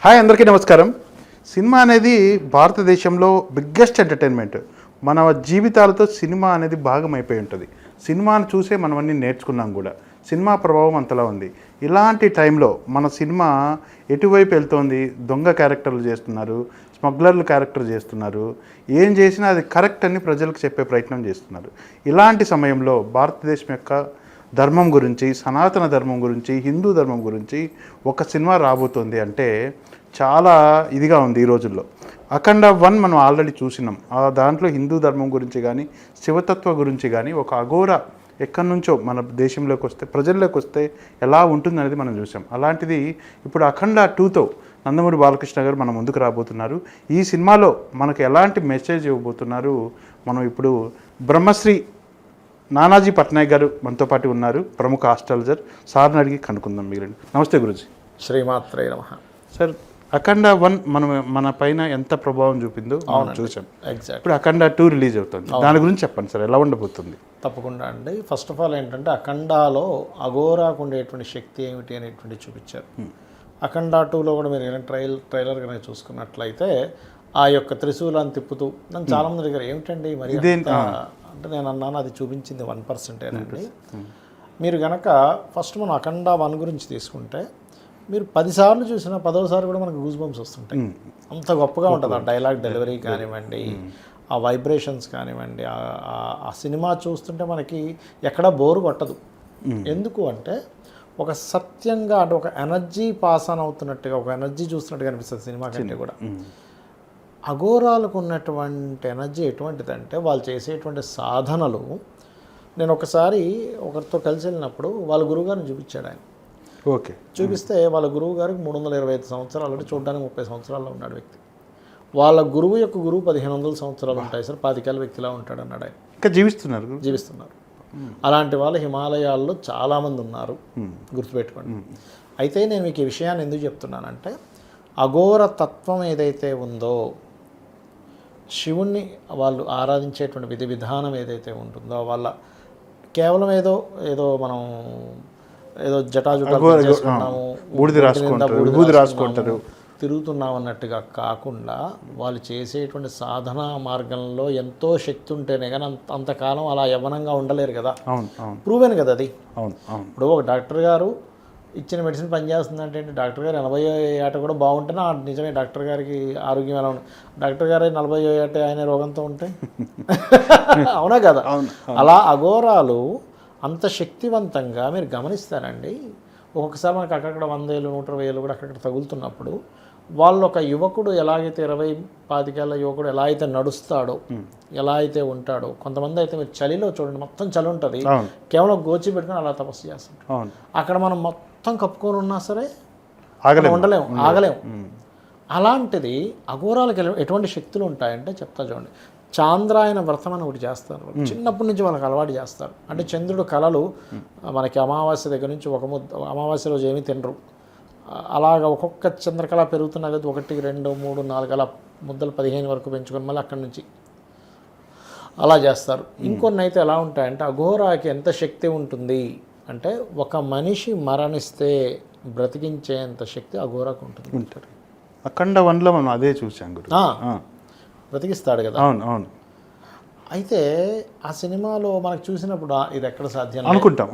Hi అందరికీ నమస్కారం. Cinema అనేది భారతదేశంలో బిగ్గెస్ట్ ఎంటర్టైన్మెంట్. మన జీవితాలతో సినిమా అనేది భాగమైపోయి ఉంటుంది. సినిమాను చూసే మనం అన్నీ నేర్చుకున్నాం కూడా. సినిమా ప్రభావం అంతలా ఉంది. ఇలాంటి టైంలో మన సినిమా ఎటువైపు వెళ్తోంది? దొంగ క్యారెక్టర్లు చేస్తున్నారు, స్మగ్లర్లు క్యారెక్టర్ చేస్తున్నారు. ఏం చేసినా అది కరెక్ట్ అని ప్రజలకు చెప్పే ప్రయత్నం చేస్తున్నారు. ఇలాంటి సమయంలో భారతదేశం యొక్క ధర్మం గురించి, సనాతన ధర్మం గురించి, హిందూ ధర్మం గురించి ఒక సినిమా రాబోతోంది అంటే చాలా ఇదిగా ఉంది ఈ రోజుల్లో. అఖండ 1 మనం ఆల్రెడీ చూసినాం. దాంట్లో హిందూ ధర్మం గురించి కానీ, శివతత్వ గురించి కానీ, ఒక అఘోర ఎక్కడి నుంచో మన దేశంలోకి వస్తే, ప్రజల్లోకి వస్తే ఎలా ఉంటుందనేది మనం చూసాం. అలాంటిది ఇప్పుడు అఖండ 2తో నందమూరి బాలకృష్ణ గారు మన ముందుకు రాబోతున్నారు. ఈ సినిమాలో మనకు ఎలాంటి మెసేజ్ ఇవ్వబోతున్నారు? మనం ఇప్పుడు బ్రహ్మశ్రీ నానాజీ పట్నాయక్ గారు మనతో పాటు ఉన్నారు, ప్రముఖ ఆస్ట్రాలజర్. సార్ని అడిగి కనుక్కుందాం. మీరు నమస్తే గురుజీ. శ్రీమాత్రే నమః. సార్, అఖండ 1 మన పైన ఎంత ప్రభావం చూపిందో మనం చూసాం. ఇప్పుడు అఖండ 2 రిలీజ్ అవుతుంది. దాని గురించి చెప్పండి సార్, ఎలా ఉండబోతుంది? తప్పకుండా అండి. ఫస్ట్ ఆఫ్ ఆల్ ఏంటంటే అఖండాలో అఘోరాకు ఉండేటువంటి శక్తి ఏమిటి అనేటువంటి చూపించారు. అఖండ 2లో కూడా మీరు ట్రైలర్ కనుక చూసుకున్నట్లయితే ఆ యొక్క త్రిశూలాన్ని తిప్పుతూ నన్ను చాలామంది దగ్గర ఏమిటండి మరి అంటే నేను అన్నాను, అది చూపించింది 1% అండి. మీరు కనుక ఫస్ట్ మనం అఖండ 1 గురించి తీసుకుంటే మీరు 10 సార్లు చూసినా 10వసారి కూడా మనకు గూస్ బంప్స్ వస్తుంటాయి. అంత గొప్పగా ఉంటుంది ఆ డైలాగ్ డెలివరీ కానివ్వండి, ఆ వైబ్రేషన్స్ కానివ్వండి. ఆ సినిమా చూస్తుంటే మనకి ఎక్కడా బోరు కొట్టదు. ఎందుకు అంటే ఒక సత్యంగా, అంటే ఒక ఎనర్జీ పాస్ ఆన్ అవుతున్నట్టుగా, ఒక ఎనర్జీ చూస్తున్నట్టుగా అనిపిస్తుంది సినిమా కంటే కూడా. అఘోరాలకు ఉన్నటువంటి ఎనర్జీ ఎటువంటిదంటే వాళ్ళు చేసేటువంటి సాధనలు. నేను ఒకసారి ఒకరితో కలిసి వెళ్ళినప్పుడు వాళ్ళ గురువుగారిని చూపించాడు ఆయన. ఓకే. చూపిస్తే వాళ్ళ గురువు గారికి 325 సంవత్సరాలు, అంటే చూడడానికి 30 సంవత్సరాల్లో ఉన్నాడు వ్యక్తి. వాళ్ళ గురువు యొక్క గురువు 1500 సంవత్సరాలు ఉంటాయి సార్, 25 ఏళ్ళ వ్యక్తిలా ఉంటాడు అన్నాడు ఆయన. ఇంకా జీవిస్తున్నారు. అలాంటి వాళ్ళు హిమాలయాల్లో చాలామంది ఉన్నారు, గుర్తుపెట్టుకోండి. అయితే నేను మీకు ఈ విషయాన్ని ఎందుకు చెప్తున్నానంటే, అఘోర తత్వం ఏదైతే ఉందో, శివుణ్ణి వాళ్ళు ఆరాధించేటువంటి విధి విధానం ఏదైతే ఉంటుందో, వాళ్ళ కేవలం ఏదో మనం ఏదో జటాజుటాలు చేసుకున్నాము, తిరుగుతున్నాం అన్నట్టుగా కాకుండా వాళ్ళు చేసేటువంటి సాధనా మార్గంలో ఎంతో శక్తి ఉంటేనే కానీ అంతకాలం అలా యవ్వనంగా ఉండలేరు కదా. ప్రూవెన్ కదా అది. ఇప్పుడు ఒక డాక్టర్ గారు ఇచ్చిన మెడిసిన్ పనిచేస్తుందంటే డాక్టర్ గారు 80వ ఏట కూడా బాగుంటేనే నిజమే డాక్టర్ గారికి ఆరోగ్యం ఎలా ఉంటుంది. డాక్టర్ గారు 40వ ఏట ఆయన రోగంతో ఉంటే అవునా కదా. అలా అఘోరాలు అంత శక్తివంతంగా మీరు గమనిస్తారండి. ఒక్కొక్కసారి మనకు అక్కడక్కడ 100 ఏళ్ళు 120 ఏళ్ళు కూడా అక్కడక్కడ తగులుతున్నప్పుడు వాళ్ళు ఒక యువకుడు ఎలాగైతే 20-25 ఏళ్ళ యువకుడు ఎలా అయితే నడుస్తాడో, ఎలా అయితే ఉంటాడో, కొంతమంది అయితే మీరు చలిలో చూడండి, మొత్తం చలి ఉంటుంది, కేవలం గోచి పెట్టుకుని అలా తపస్సు చేస్తుంటారు. అక్కడ మనం మొత్తం కప్పుకొని ఉన్నా సరే ఉండలేము, ఆగలేము. అలాంటిది అఘోరాలకు ఎటువంటి శక్తులు ఉంటాయంటే చెప్తా చూడండి. చాంద్రాయన వ్రతం అని ఒకటి చేస్తారు. చిన్నప్పటి నుంచి వాళ్ళకి అలవాటు చేస్తారు. అంటే చంద్రుడు కళలు మనకి అమావాస్య దగ్గర నుంచి అమావాస్య రోజు ఏమీ తినరు. అలాగా ఒక్కొక్క చంద్రకళ పెరుగుతున్నా కదా, 1, 2, 3, 4 అలా ముద్దలు 15 వరకు పెంచుకొని మళ్ళీ అక్కడి నుంచి అలా చేస్తారు. ఇంకొన్ని అయితే ఎలా ఉంటాయంటే, అఘోరాకి ఎంత శక్తి ఉంటుంది అంటే, ఒక మనిషి మరణిస్తే బ్రతికించేంత శక్తి అఘోరాకు ఉంటుంది. అఖండ 1లో మనం అదే చూసాం. బ్రతికిస్తాడు కదా. అవును. అయితే ఆ సినిమాలో మనకు చూసినప్పుడు ఇది ఎక్కడ సాధ్యం అనుకుంటాం.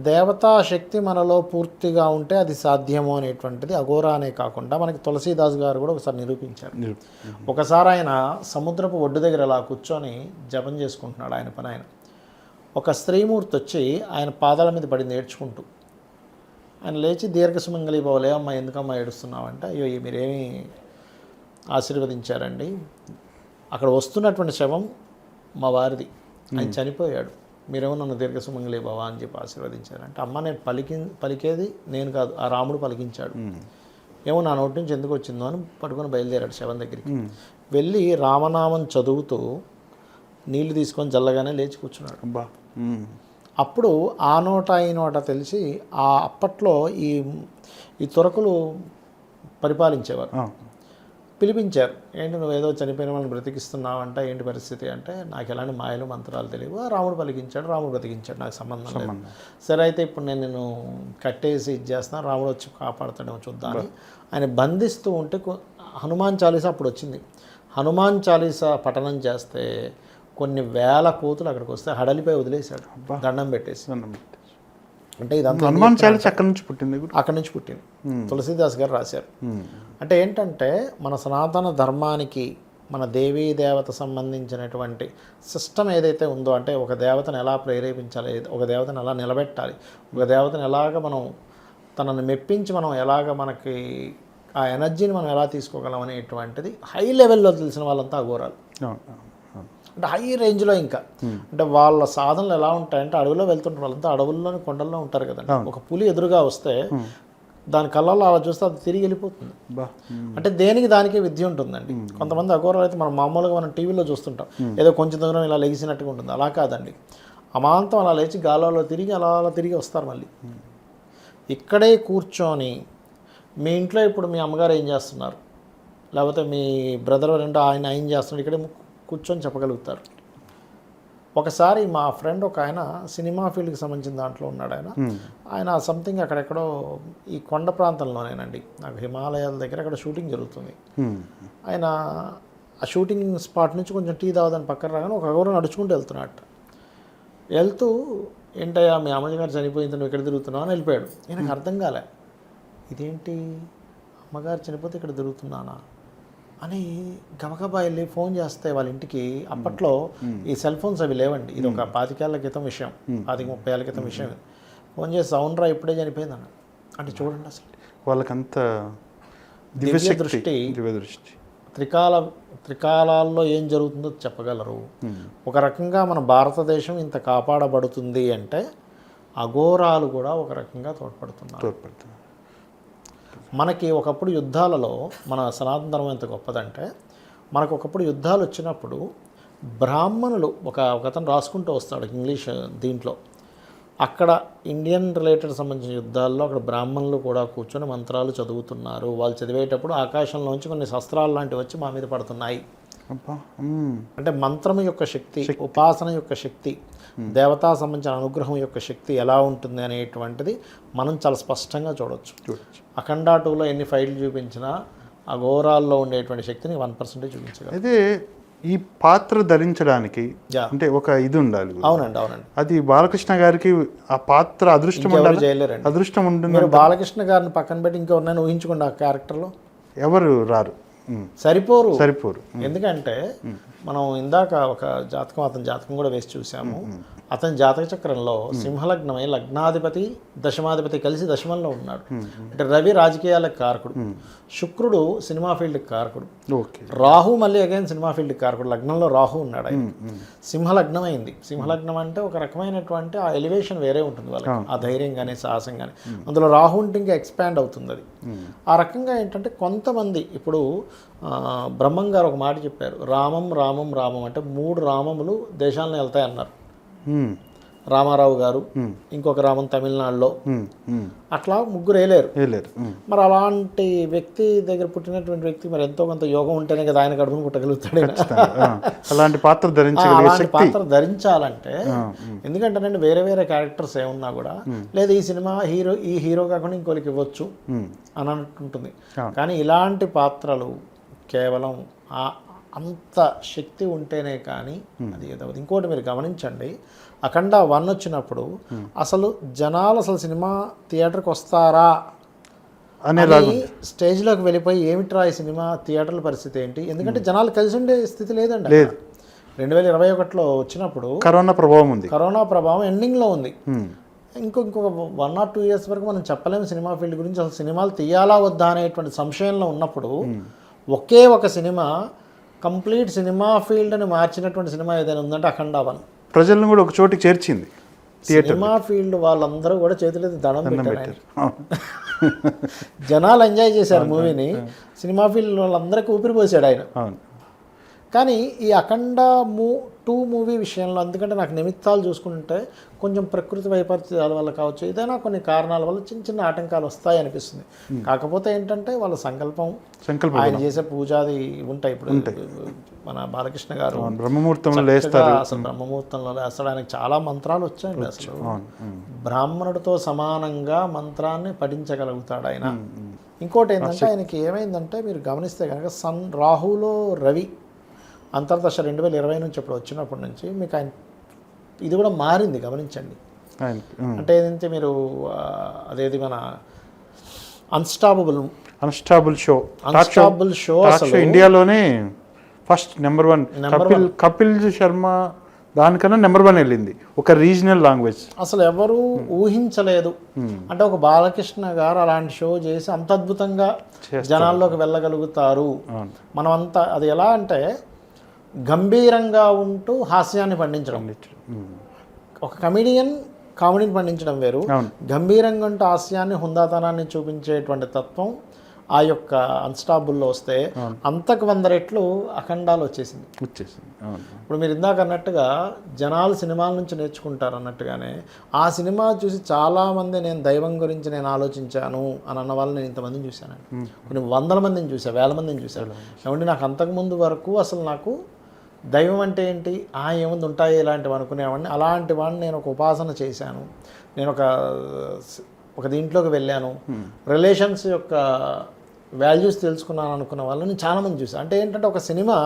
దేవతా శక్తి మనలో పూర్తిగా ఉంటే అది సాధ్యము అనేటువంటిది అఘోరా అనే కాకుండా మనకి తులసీదాస్ గారు కూడా ఒకసారి నిరూపించారు. ఒకసారి ఆయన సముద్రపు ఒడ్డు దగ్గర అలా కూర్చొని జపం చేసుకుంటున్నాడు ఆయన పని. ఆయన ఒక స్త్రీమూర్తి వచ్చి ఆయన పాదాల మీద పడింది ఏడ్చుకుంటూ. ఆయన లేచి దీర్ఘసుమంగళి బావలే అమ్మ, ఎందుకమ్మా ఏడుస్తున్నావు అంటే, అయ్యో మీరేమీ ఆశీర్వదించారండి, అక్కడ వస్తున్నటువంటి శవం మా వారిది, ఆయన చనిపోయాడు, మీరేమో నన్ను దీర్ఘసుమంగళి బావా అని చెప్పి ఆశీర్వదించారంటే, అమ్మ నేను పలికేది నేను కాదు, ఆ రాముడు పలికించాడు, ఏమో నా నోటి నుంచి ఎందుకు వచ్చిందో అని పట్టుకొని బయలుదేరాడు శవం దగ్గరికి. వెళ్ళి రామనామం చదువుతూ నీళ్లు తీసుకొని జల్లగానే లేచి కూర్చున్నాడు. అప్పుడు ఆ నోట ఈ నోట తెలిసి, అప్పట్లో ఈ తురకులు పరిపాలించేవారు. పిలిపించారు. ఏంటి నువ్వు ఏదో చనిపోయిన వాళ్ళని బ్రతికిస్తున్నావు అంటే ఏంటి పరిస్థితి అంటే, నాకు ఎలాంటి మాయలు మంత్రాలు తెలియవు, రాముడు పలికించాడు, రాముడు బ్రతికించాడు, నాకు సంబంధం లేదు. సరే అయితే ఇప్పుడు నేను కట్టేసి ఇది చేస్తాను, రాముడు వచ్చి కాపాడుతాడేమో చూద్దామని ఆయన బంధిస్తూ ఉంటే హనుమాన్ చాలీసా అప్పుడు వచ్చింది. హనుమాన్ చాలీసా పఠనం చేస్తే కొన్ని వేల కోతులు అక్కడికి వస్తే హడలిపై వదిలేశాడు దండం పెట్టేసి. అంటే ఇదంతా హనుమాన్ చాలీసా అక్కడి నుంచి పుట్టింది, అక్కడి నుంచి పుట్టింది. తులసీదాస్ గారు రాశారు. అంటే ఏంటంటే మన సనాతన ధర్మానికి, మన దేవీ దేవత సంబంధించినటువంటి సిస్టమ్ ఏదైతే ఉందో, అంటే ఒక దేవతను ఎలా ప్రేరేపించాలి, ఒక దేవతను ఎలా నిలబెట్టాలి, ఒక దేవతను ఎలాగ మనం తనని మెప్పించి మనం ఎలాగ మనకి ఆ ఎనర్జీని మనం ఎలా తీసుకోగలం అనేటువంటిది హై లెవెల్లో తెలిసిన వాళ్ళంతా అఘోరాలు. అంటే హై రేంజ్లో ఇంకా అంటే వాళ్ళ సాధనలు ఎలా ఉంటాయంటే, అడవిలో వెళ్తుంటారు వాళ్ళంతా, అడవుల్లోని కొండల్లో ఉంటారు కదండి. ఒక పులి ఎదురుగా వస్తే దాని కళ్ళల్లో అలా చూస్తే అది తిరిగి వెళ్ళిపోతుంది. అంటే దేనికి దానికే విద్య ఉంటుందండి. కొంతమంది అఘోరాలు అయితే మనం మామూలుగా మనం టీవీలో చూస్తుంటాం, ఏదో కొంచెం దూరం ఇలా లెగిసినట్టుగా ఉంటుంది. అలా కాదండి, అమాంతం అలా లేచి గాలలో తిరిగి అలా తిరిగి వస్తారు మళ్ళీ. ఇక్కడే కూర్చొని మీ ఇంట్లో ఇప్పుడు మీ అమ్మగారు ఏం చేస్తున్నారు, లేకపోతే మీ బ్రదర్ రెండో ఆయన ఏం చేస్తున్నారు, ఇక్కడే కూర్చొని చెప్పగలుగుతారు. ఒకసారి మా ఫ్రెండ్ ఒక ఆయన సినిమా ఫీల్డ్కి సంబంధించిన దాంట్లో ఉన్నాడు. ఆయన సంథింగ్ అక్కడెక్కడో ఈ కొండ ప్రాంతంలోనేనండి, నాకు హిమాలయాల దగ్గర అక్కడ షూటింగ్ జరుగుతుంది. ఆయన ఆ షూటింగ్ స్పాట్ నుంచి కొంచెం టీ తాగదని పక్కన రాగానే ఒక ఎవరో నడుచుకుంటూ వెళ్తున్నట్ట. వెళ్తూ ఏంటయ్యా మీ అమ్మగారు చనిపోయింది, నువ్వు ఇక్కడ తిరుగుతున్నావు అని వెళ్ళిపోయాడు. ఈయనకు అర్థం కాలే, ఇదేంటి అమ్మగారు చనిపోతే ఇక్కడ తిరుగుతున్నానా అని గబగబా వెళ్ళి ఫోన్ చేస్తే వాళ్ళ ఇంటికి, అప్పట్లో ఈ సెల్ ఫోన్స్ అవి లేవండి, ఇది ఒక 25 ఏళ్ల క్రితం విషయం, 25-30 ఏళ్ల క్రితం విషయం. ఫోన్ చేసి అవునరా ఇప్పుడే చనిపోయింది అన్న. అంటే చూడండి అసలు వాళ్ళకంత దివ్య దృష్టి, త్రికాలాల్లో ఏం జరుగుతుందో చెప్పగలరు. ఒక రకంగా మన భారతదేశం ఇంత కాపాడబడుతుంది అంటే అఘోరాలు కూడా ఒక రకంగా తోడ్పడుతున్నారు. మనకి ఒకప్పుడు యుద్ధాలలో మన సనాతన ధర్మం ఎంత గొప్పదంటే, మనకు ఒకప్పుడు యుద్ధాలు వచ్చినప్పుడు బ్రాహ్మణులు ఒకతను రాసుకుంటూ వస్తాడు ఇంగ్లీష్ దీంట్లో, అక్కడ ఇండియన్ రిలేటెడ్ సంబంధించిన యుద్ధాల్లో అక్కడ బ్రాహ్మణులు కూడా కూర్చొని మంత్రాలు చదువుతున్నారు. వాళ్ళు చదివేటప్పుడు ఆకాశంలోంచి కొన్ని శస్త్రాలు లాంటివి వచ్చి మా మీద పడుతున్నాయి. అంటే మంత్రం యొక్క శక్తి, ఉపాసన యొక్క శక్తి, దేవతా సంబంధించిన అనుగ్రహం యొక్క శక్తి ఎలా ఉంటుంది అనేటువంటిది మనం చాలా స్పష్టంగా చూడవచ్చు. అఖండ 2లో ఎన్ని ఫైట్లు చూపించినా అఘోరాల్లో ఉండేటువంటి శక్తిని 1% చూపించగలరు. అయితే ఈ పాత్ర ధరించడానికి అంటే ఒక ఇది ఉండాలి. అవునండి. అది బాలకృష్ణ గారికి ఆ పాత్ర అదృష్టం చేయలేరండి. అదృష్టం ఉంటుంది. మీరు బాలకృష్ణ గారిని పక్కన పెట్టి ఇంకెవరినైనా ఊహించుకోండి, ఆ క్యారెక్టర్లో ఎవరు రారు, సరిపోరు. ఎందుకంటే మనం ఇందాక ఒక జాతకం, అతని జాతకం కూడా వేసి చూసాము. అతని జాతక చక్రంలో సింహలగ్నమై లగ్నాధిపతి దశమాధిపతి కలిసి దశమంలో ఉన్నాడు. అంటే రవి రాజకీయాలకు కారకుడు, శుక్రుడు సినిమా ఫీల్డ్కి కారకుడు, రాహు మళ్ళీ అగైన్ సినిమా ఫీల్డ్కి కారకుడు. లగ్నంలో రాహు ఉన్నాడు. ఆయన సింహలగ్నం అయింది. సింహలగ్నం అంటే ఒక రకమైనటువంటి ఆ ఎలివేషన్ వేరే ఉంటుంది వాళ్ళకి, ఆ ధైర్యం కానీ సాహసం కానీ. అందులో రాహు ఉంటే ఇంకా ఎక్స్పాండ్ అవుతుంది అది. ఆ రకంగా ఏంటంటే కొంతమంది ఇప్పుడు బ్రహ్మం గారు ఒక మాట చెప్పారు, రామం రామం రామం అంటే 3 రామములు దేశాలను వెళ్తాయి అన్నారు. రామారావు గారు, ఇంకొక రామం తమిళనాడులో, అట్లా 3 వేయలేరు. మరి అలాంటి వ్యక్తి దగ్గర పుట్టినటువంటి వ్యక్తి మరి ఎంతో కొంత యోగం ఉంటేనే కదా ఆయన కడుపును పుట్టగలుగుతాడు. అలాంటి పాత్ర ధరించాలంటే ఎందుకంటే వేరే వేరే క్యారెక్టర్స్ ఏమున్నా కూడా లేదా ఈ సినిమా ఈ హీరో కాకుండా ఇంకోరికి ఇవ్వచ్చు అని అంటుంటుంది. కానీ ఇలాంటి పాత్రలు కేవలం అంత శక్తి ఉంటేనే కానీ అది ఏదో. ఇంకోటి మీరు గమనించండి, అఖండ 1 వచ్చినప్పుడు అసలు జనాలు అసలు సినిమా థియేటర్కి వస్తారా అని స్టేజ్లోకి వెళ్ళిపోయి ఏమిట్రా ఈ సినిమా థియేటర్ల పరిస్థితి ఏంటి, ఎందుకంటే జనాలు కలిసి ఉండే స్థితి లేదండి. 2021లో వచ్చినప్పుడు కరోనా ప్రభావం ఎండింగ్లో ఉంది. ఇంకొక 1 or 2 years వరకు మనం చెప్పలేము సినిమా ఫీల్డ్ గురించి. అసలు సినిమాలు తీయాలా వద్దా అనేటువంటి సంశయంలో ఉన్నప్పుడు ఒకే ఒక సినిమా కంప్లీట్ సినిమా ఫీల్డ్ని మార్చినటువంటి సినిమా ఏదైనా ఉందంటే అఖండ 1. ప్రజలను కూడా ఒక చోటికి చేర్చింది. సినిమా ఫీల్డ్ వాళ్ళందరూ కూడా చేతులెత్తి దండం పెట్టారు. జనాలు ఎంజాయ్ చేశారు మూవీని, సినిమా ఫీల్డ్ వాళ్ళందరికీ ఊపిరిపోసాడు ఆయన. కానీ ఈ అఖండ 2 మూవీ విషయంలో, ఎందుకంటే నాకు నిమిత్తాలు చూసుకుంటే కొంచెం ప్రకృతి వైపరీత్యాల వల్ల కావచ్చు, ఏదైనా కొన్ని కారణాల వల్ల చిన్న చిన్న ఆటంకాలు వస్తాయి అనిపిస్తుంది. కాకపోతే ఏంటంటే వాళ్ళ సంకల్పం, ఆయన చేసే పూజాది ఉంటాయి. ఇప్పుడు మన బాలకృష్ణ గారు బ్రహ్మముహూర్తంలో లేస్తారు, అసలు బ్రహ్మముహూర్తంలో లేస్తాడు. ఆయనకి చాలా మంత్రాలు వచ్చాయండి. అసలు బ్రాహ్మణుడితో సమానంగా మంత్రాన్ని పఠించగలుగుతాడు ఆయన. ఇంకోటి ఏంటంటే ఆయనకి ఏమైందంటే మీరు గమనిస్తే కనుక రాహులో రవి అంతర్దశ 2020 నుంచి ఇప్పుడు వచ్చినప్పటి నుంచి మీకు ఆయన ఇది కూడా మారింది, గమనించండి. అంటే ఏంటంటే మీరు అదేది మన అన్స్టాపబుల్ షో అసలు ఇండియాలోనే ఫస్ట్ నెంబర్ 1 కపిల్ శర్మ దానికన్నా నెంబర్ 1 వెళ్ళింది, ఒక రీజనల్ లాంగ్వేజ్. అసలు ఎవరు ఊహించలేదు. అంటే ఒక బాలకృష్ణ గారు అలాంటి షో చేసి అంత అద్భుతంగా జనాల్లోకి వెళ్ళగలుగుతారు. మనం అంతా అది ఎలా అంటే గంభీరంగా ఉంటూ హాస్యాన్ని పండించడం. ఒక కామెడీని పండించడం వేరు, గంభీరంగా ఉంటూ హాస్యాన్ని హుందాతనాన్ని చూపించేటువంటి తత్వం ఆ యొక్క అన్స్టాపుల్లో వస్తే అంతకు 100 రెట్లు అఖండాలు వచ్చేసింది. ఇప్పుడు మీరు ఇందాక అన్నట్టుగా జనాలు సినిమాల నుంచి నేర్చుకుంటారు అన్నట్టుగానే ఆ సినిమా చూసి చాలామంది నేను దైవం గురించి నేను ఆలోచించాను అని అన్న వాళ్ళు నేను ఇంతమందిని చూశానండి. కొన్ని 100 మందిని చూశాను, 1000 మందిని చూశాను. ఏమంటే నాకు అంతకుముందు వరకు అసలు నాకు దైవం అంటే ఏంటి, ఏముంది ఉంటాయి ఇలాంటివి అనుకునేవాడిని. అలాంటి వాడిని నేను ఒక ఉపాసన చేశాను, నేను ఒక దీంట్లోకి వెళ్ళాను, రిలేషన్స్ యొక్క వాల్యూస్ తెలుసుకున్నాను అనుకున్న వాళ్ళని చాలామంది చూసాను. అంటే ఏంటంటే ఒక సినిమా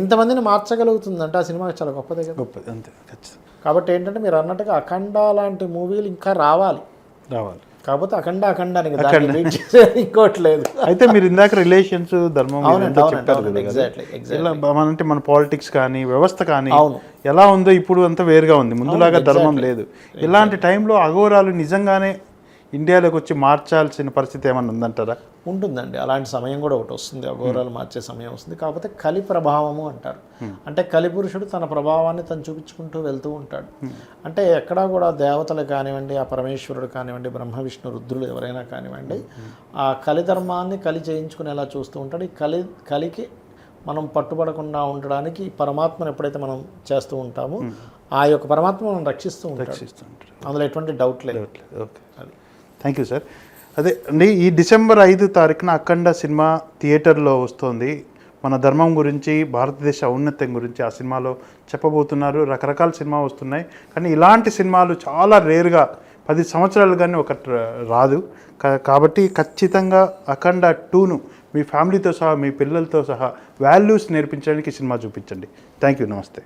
ఇంతమందిని మార్చగలుగుతుందంటే ఆ సినిమా చాలా గొప్పదే కదా. గొప్పది అంతే. కాబట్టి ఏంటంటే మీరు అన్నట్టుగా అఖండ లాంటి మూవీలు ఇంకా రావాలి. కాకపోతే అఖండానికి ఇంకోటి లేదు. అయితే మీరు ఇందాక రిలేషన్స్ ధర్మం అంటే మన పాలిటిక్స్ కానీ వ్యవస్థ కానీ ఎలా ఉందో ఇప్పుడు అంతా వేరుగా ఉంది, ముందులాగా ధర్మం లేదు. ఇలాంటి టైంలో అఘోరాలు నిజంగానే ఇండియాలోకి వచ్చి మార్చాల్సిన పరిస్థితి ఏమన్నా ఉందంటారా? ఉంటుందండి, అలాంటి సమయం కూడా ఒకటి వస్తుంది, అఘోరాలు మార్చే సమయం వస్తుంది. కాకపోతే కలి ప్రభావము అంటారు. అంటే కలిపురుషుడు తన ప్రభావాన్ని తను చూపించుకుంటూ వెళ్తూ ఉంటాడు. అంటే ఎక్కడా కూడా దేవతలు కానివ్వండి, ఆ పరమేశ్వరుడు కానివ్వండి, బ్రహ్మ విష్ణు రుద్రులు ఎవరైనా కానివ్వండి, ఆ కలిధర్మాన్ని కలి చేయించుకునేలా చూస్తూ ఉంటాడు. ఈ కలికి మనం పట్టుబడకుండా ఉండడానికి పరమాత్మను ఎప్పుడైతే మనం చేస్తూ ఉంటామో ఆ యొక్క పరమాత్మ మనం రక్షిస్తూ ఉంటాడు, అందులో ఎటువంటి డౌట్ లేదు. Okay, thank you sir. అదే అండి, ఈ డిసెంబర్ 5 తారీఖున అఖండ సినిమా థియేటర్లో వస్తుంది. మన ధర్మం గురించి, భారతదేశ ఔన్నత్యం గురించి ఆ సినిమాలో చెప్పబోతున్నారు. రకరకాల సినిమా వస్తున్నాయి, కానీ ఇలాంటి సినిమాలు చాలా రేర్గా 10 సంవత్సరాలు కానీ ఒకటి రాదు. కాబట్టి ఖచ్చితంగా అఖండ 2ను మీ ఫ్యామిలీతో సహా, మీ పిల్లలతో సహా వాల్యూస్ నేర్పించడానికి సినిమా చూపించండి. థ్యాంక్ యూ, నమస్తే.